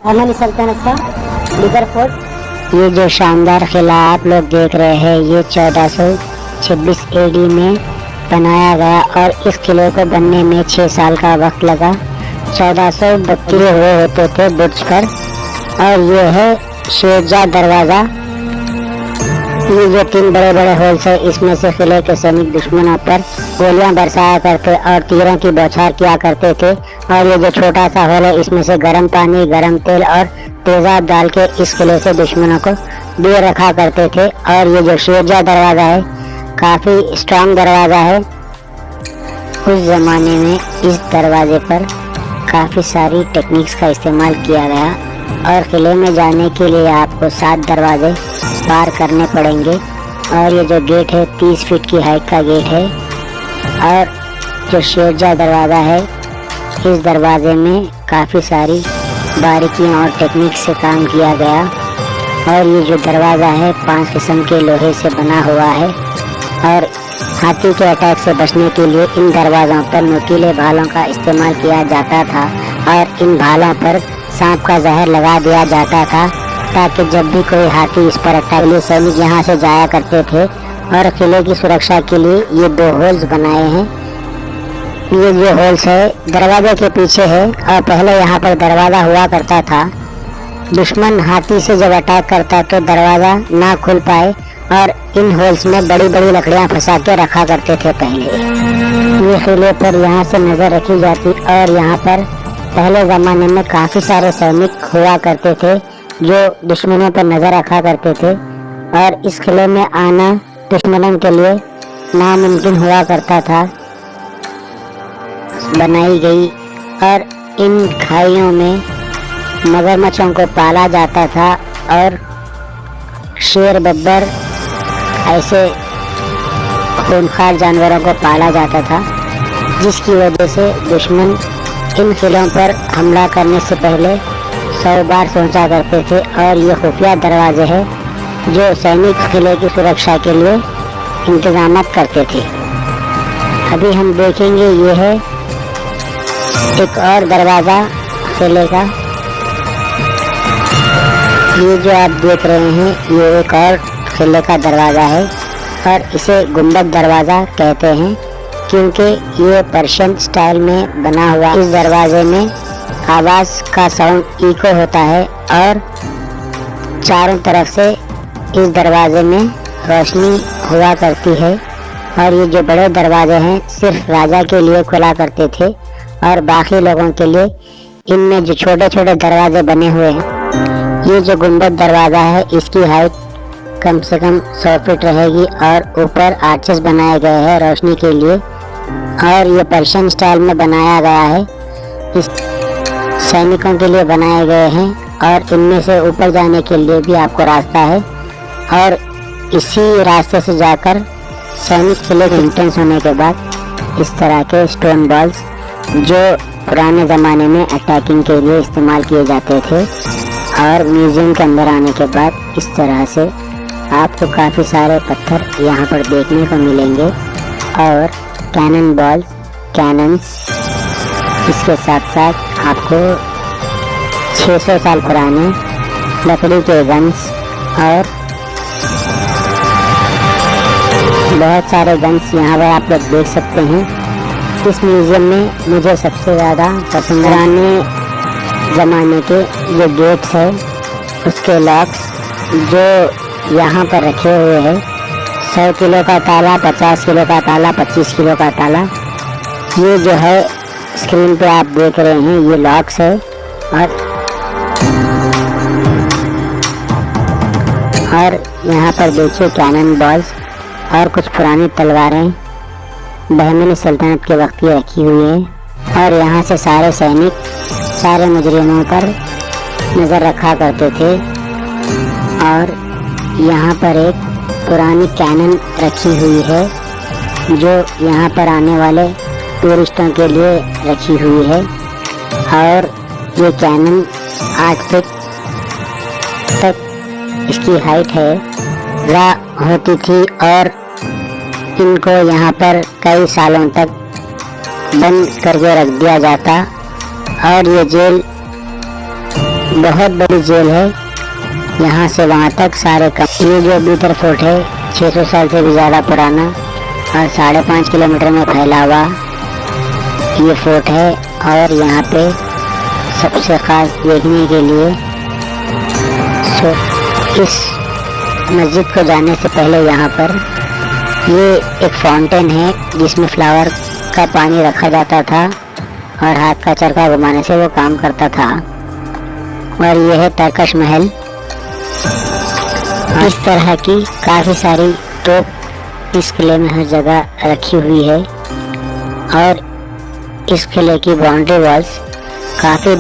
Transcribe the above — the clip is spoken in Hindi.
अहमद सल्तनत का लीगर फोर्ट। ये जो शानदार किला आप लोग देख रहे हैं ये 1426 एडी में बनाया गया और इस किले को बनने में 6 साल का वक्त लगा। 1432 हुए होते थे बुर्ज पर। और ये है शेरशाह दरवाज़ा। ये जो 3 बड़े बड़े होल्स है इसमें से किले के सैनिक दुश्मनों पर गोलियां बरसाया करते और तीरों की बौछार किया करते थे। और ये जो छोटा सा होल है इसमें से गर्म पानी, गर्म तेल और तेजाब डाल के इस किले से दुश्मनों को दूर रखा करते थे। और ये जो शेरशाह दरवाज़ा है काफ़ी स्ट्रांग दरवाज़ा है। उस ज़माने में इस दरवाजे पर काफ़ी सारी टेक्निक्स का इस्तेमाल किया गया और किले में जाने के लिए आपको 7 दरवाजे पार करने पड़ेंगे। और ये जो गेट है 30 फीट की हाइट का गेट है। और जो शेरशाह दरवाज़ा है इस दरवाजे में काफ़ी सारी बारीकियां और टेक्निक से काम किया गया। और ये जो दरवाज़ा है 5 किस्म के लोहे से बना हुआ है। और हाथी के अटैक से बचने के लिए इन दरवाज़ों पर नुकीले भालों का इस्तेमाल किया जाता था और इन भालों पर सांप का जहर लगा दिया जाता था ताकि जब भी कोई हाथी इस पर अटैक लिए सैनिक यहाँ से जाया करते थे। और किले की सुरक्षा के लिए ये 2 होल्स बनाए हैं। ये जो होल्स है दरवाजे के पीछे है और पहले यहाँ पर दरवाज़ा हुआ करता था। दुश्मन हाथी से जब अटैक करता तो दरवाज़ा ना खुल पाए और इन होल्स में बड़ी बड़ी लकड़ियाँ फंसा के रखा करते थे पहले। ये किले पर यहाँ से नज़र रखी जाती और यहाँ पर पहले ज़माने में काफ़ी सारे सैनिक हुआ करते थे जो दुश्मनों पर नज़र रखा करते थे। और इस किले में आना दुश्मनों के लिए नामुमकिन हुआ करता था। बनाई गई और इन खाइयों में मगरमच्छों को पाला जाता था और शेर, बब्बर ऐसे खूंखार जानवरों को पाला जाता था जिसकी वजह से दुश्मन इन किलों पर हमला करने से पहले 100 बार सोचा करते थे। और ये खुफिया दरवाजे हैं जो सैनिक किले की सुरक्षा के लिए इंतजाम करते थे। अभी हम देखेंगे ये है एक और दरवाज़ा किले का। ये जो आप देख रहे हैं ये एक और किले का दरवाज़ा है और इसे गुंबद दरवाज़ा कहते हैं क्योंकि ये पर्शियन स्टाइल में बना हुआ। इस दरवाजे में आवाज़ का साउंड इको होता है और चारों तरफ से इस दरवाजे में रोशनी हुआ करती है। और ये जो बड़े दरवाजे हैं सिर्फ राजा के लिए खुला करते थे और बाकी लोगों के लिए इनमें जो छोटे छोटे दरवाजे बने हुए हैं। ये जो गुंबद दरवाज़ा है इसकी हाइट कम से कम 100 फीट रहेगी और ऊपर आर्चेस बनाए गए हैं रोशनी के लिए। और ये पर्शियन स्टाइल में बनाया गया है, इस सैनिकों के लिए बनाए गए हैं और इनमें से ऊपर जाने के लिए भी आपको रास्ता है। और इसी रास्ते से जाकर सैनिक किले के एंट्रेंस होने के बाद इस तरह के स्टोन बॉल्स जो पुराने ज़माने में अटैकिंग के लिए इस्तेमाल किए जाते थे। और म्यूज़ियम के अंदर आने के बाद इस तरह से आपको काफ़ी सारे पत्थर यहाँ पर देखने को मिलेंगे और कैनन बॉल्स, कैनन्स, इसके साथ साथ आपको 600 साल पुराने लकड़ी के गन्स और बहुत सारे गन्स यहाँ पर आप लोग देख सकते हैं। इस म्यूज़ियम में मुझे सबसे ज़्यादा पसंद पुराने ज़माने के जो गेट्स है उसके लॉक्स जो यहाँ पर रखे हुए हैं। 100 किलो का ताला, 50 किलो का ताला, 25 किलो का ताला। ये जो है स्क्रीन पे आप देख रहे हैं ये लॉक्स है। और यहाँ पर देखिए कैनन बॉल्स और कुछ पुरानी तलवारें बहमनी सल्तनत के वक्त की रखी हुई है। और यहाँ से सारे सैनिक सारे मुजरिमों पर नज़र रखा करते थे। और यहाँ पर एक पुरानी कैनन रखी हुई है जो यहाँ पर आने वाले टूरिस्टों के लिए रखी हुई है। और ये कैनन 8 फीट तक इसकी हाइट है होती थी और इनको यहाँ पर कई सालों तक बंद करके रख दिया जाता। और ये जेल बहुत बड़ी जेल है, यहाँ से वहाँ तक सारे कम। ये जो बीदर फोर्ट है 600 साल से भी ज़्यादा पुराना और 5.5 किलोमीटर में फैला हुआ ये फोर्ट है। और यहाँ पे सबसे खास देखने के लिए इस मस्जिद को जाने से पहले यहाँ पर ये एक फाउंटेन है जिसमें फ्लावर का पानी रखा जाता था और हाथ का चरखा घुमाने से वो काम करता था। और ये है टर्कश महल। इस तरह की काफ़ी सारी तोप इस किले में हर जगह रखी हुई है और इस किले की बाउंड्री वॉल्स काफ़ी